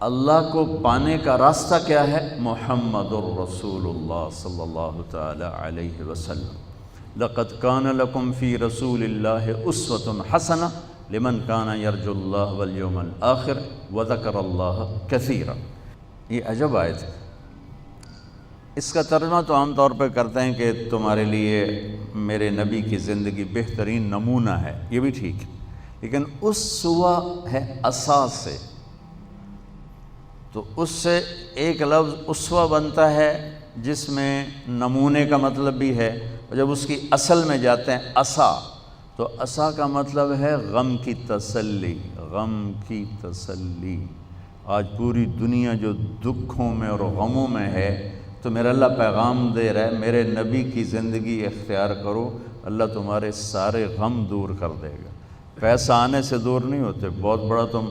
اللہ کو پانے کا راستہ کیا ہے؟ محمد الرسول اللہ صلی اللہ تعالی علیہ وسلم۔ لقد کان لکم فی رسول اللہ اسوۃ حسنہ لمن کان یرجو اللہ والیوم الآخر وذکر اللہ کثیرا۔ یہ عجب آیت ہے۔ اس کا ترجمہ تو عام طور پہ کرتے ہیں کہ تمہارے لیے میرے نبی کی زندگی بہترین نمونہ ہے، یہ بھی ٹھیک ہے، لیکن اسوہ ہے اساس سے، تو اس سے ایک لفظ اسوہ بنتا ہے جس میں نمونے کا مطلب بھی ہے، اور جب اس کی اصل میں جاتے ہیں اسا، تو اسا کا مطلب ہے غم کی تسلی، غم کی تسلی۔ آج پوری دنیا جو دکھوں میں اور غموں میں ہے، تو میرا اللہ پیغام دے رہا ہے میرے نبی کی زندگی اختیار کرو، اللہ تمہارے سارے غم دور کر دے گا۔ پیسہ آنے سے دور نہیں ہوتے، بہت بڑا تم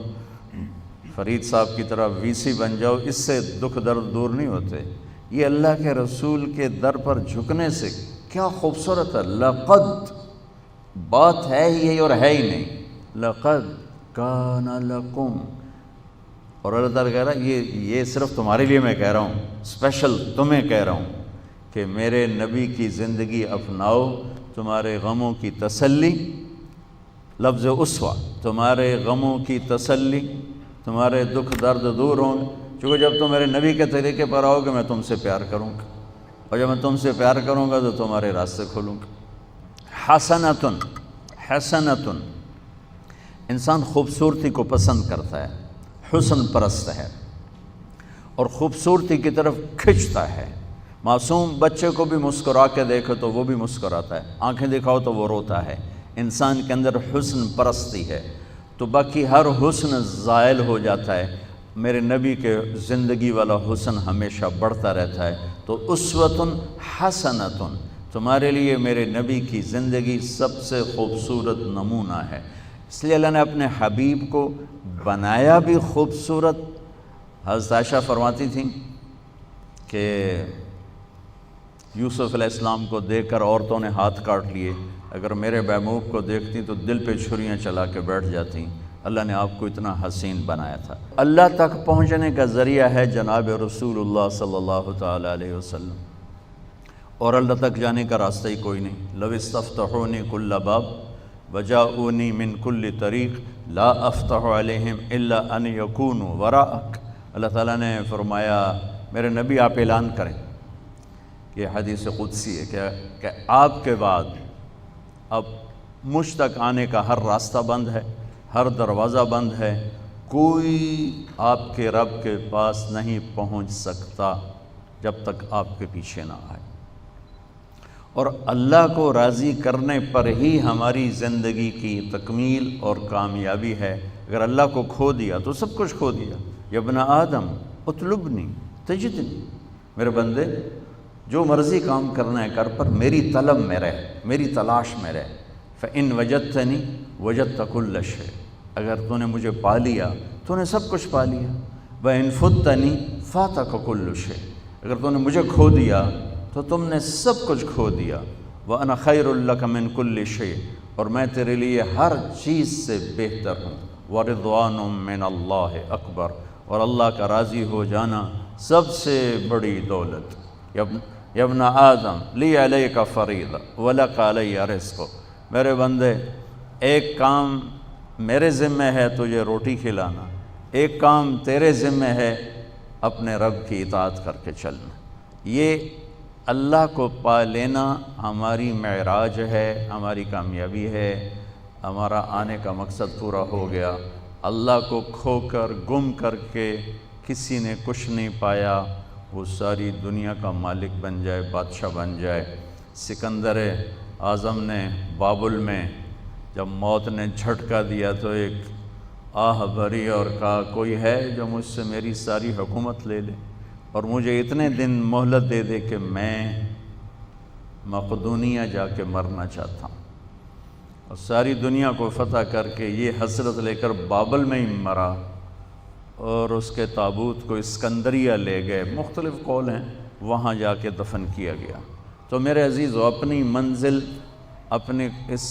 فرید صاحب کی طرح وی سی بن جاؤ، اس سے دکھ درد دور نہیں ہوتے۔ یہ اللہ کے رسول کے در پر جھکنے سے کیا خوبصورت ہے۔ لقد بات ہے ہی یہی اور ہے ہی نہیں، لقد کان لکم، اور اللہ تعالیٰ کہہ رہا ہے یہ صرف تمہارے لیے میں کہہ رہا ہوں، اسپیشل تمہیں کہہ رہا ہوں کہ میرے نبی کی زندگی اپناؤ، تمہارے غموں کی تسلی، لفظ اسوہ، تمہارے غموں کی تسلی، تمہارے دکھ درد دور ہوں گے، چونکہ جب تم میرے نبی کے طریقے پر آؤ گے میں تم سے پیار کروں گا، اور جب میں تم سے پیار کروں گا تو تمہارے راستے کھولوں گا۔ حسنۃ، حسنۃ، انسان خوبصورتی کو پسند کرتا ہے، حسن پرست ہے اور خوبصورتی کی طرف کھنچتا ہے۔ معصوم بچے کو بھی مسکرا کے دیکھو تو وہ بھی مسکراتا ہے، آنکھیں دکھاؤ تو وہ روتا ہے۔ انسان کے اندر حسن پرستی ہے، تو باقی ہر حسن زائل ہو جاتا ہے، میرے نبی کے زندگی والا حسن ہمیشہ بڑھتا رہتا ہے۔ تو اسوۃ حسنۃ، تمہارے لیے میرے نبی کی زندگی سب سے خوبصورت نمونہ ہے۔ اس لیے اللہ نے اپنے حبیب کو بنایا بھی خوبصورت۔ حضرت عائشہ فرماتی تھیں کہ یوسف علیہ السلام کو دیکھ کر عورتوں نے ہاتھ کاٹ لیے، اگر میرے محبوب کو دیکھتی تو دل پہ چھریاں چلا کے بیٹھ جاتی۔ اللہ نے آپ کو اتنا حسین بنایا تھا۔ اللہ تک پہنچنے کا ذریعہ ہے جناب رسول اللہ صلی اللہ تعالی علیہ وسلم، اور اللہ تک جانے کا راستہ ہی کوئی نہیں۔ لو استفتحونی کل باب وجاؤنی من کل طریق لا افتح علیہم الا ان یکونوا وراءک۔ اللہ تعالیٰ نے فرمایا میرے نبی آپ اعلان کریں، یہ حدیث قدسی ہے کہ آپ کے بعد اب مجھ تک آنے کا ہر راستہ بند ہے، ہر دروازہ بند ہے، کوئی آپ کے رب کے پاس نہیں پہنچ سکتا جب تک آپ کے پیچھے نہ آئے۔ اور اللہ کو راضی کرنے پر ہی ہماری زندگی کی تکمیل اور کامیابی ہے۔ اگر اللہ کو کھو دیا تو سب کچھ کھو دیا۔ یا ابن آدم اطلبنی تجدنی، میرے بندے جو مرضی کام کرنا ہے کر، پر میری طلب میں رہ، میری تلاش میں رہ۔ فإن وجدتنی وجدت کل شیء، اگر تو نے مجھے پا لیا تو نے سب کچھ پا لیا۔ وإن فتنی فاتک کل شیء، اگر تو نے مجھے کھو دیا تو تم نے سب کچھ کھو دیا۔ وأنا خیر لک من کل شیء، اور میں تیرے لیے ہر چیز سے بہتر ہوں۔ ورضوان من اللہ اکبر، اور اللہ کا راضی ہو جانا سب سے بڑی دولت۔ یا ابن آدم لی علیک فریضہ ولک علی رزق، میرے بندے ایک کام میرے ذمہ ہے تجھے روٹی کھلانا، ایک کام تیرے ذمہ ہے اپنے رب کی اطاعت کر کے چلنا۔ یہ اللہ کو پا لینا ہماری معراج ہے، ہماری کامیابی ہے، ہمارا آنے کا مقصد پورا ہو گیا۔ اللہ کو کھو کر گم کر کے کسی نے کچھ نہیں پایا، وہ ساری دنیا کا مالک بن جائے، بادشاہ بن جائے۔ سکندر اعظم نے بابل میں جب موت نے جھٹکا دیا تو ایک آہ بھری اور کہا کوئی ہے جو مجھ سے میری ساری حکومت لے لے اور مجھے اتنے دن مہلت دے دے کہ میں مقدونیہ جا کے مرنا چاہتا ہوں، اور ساری دنیا کو فتح کر کے یہ حسرت لے کر بابل میں ہی مرا، اور اس کے تابوت کو اسکندریہ لے گئے، مختلف قول ہیں، وہاں جا کے دفن کیا گیا۔ تو میرے عزیزو، اپنی منزل اپنے اس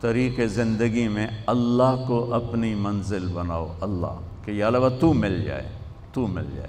طریق زندگی میں اللہ کو اپنی منزل بناؤ، اللہ کہ یا اللہ تو مل جائے، تو مل جائے۔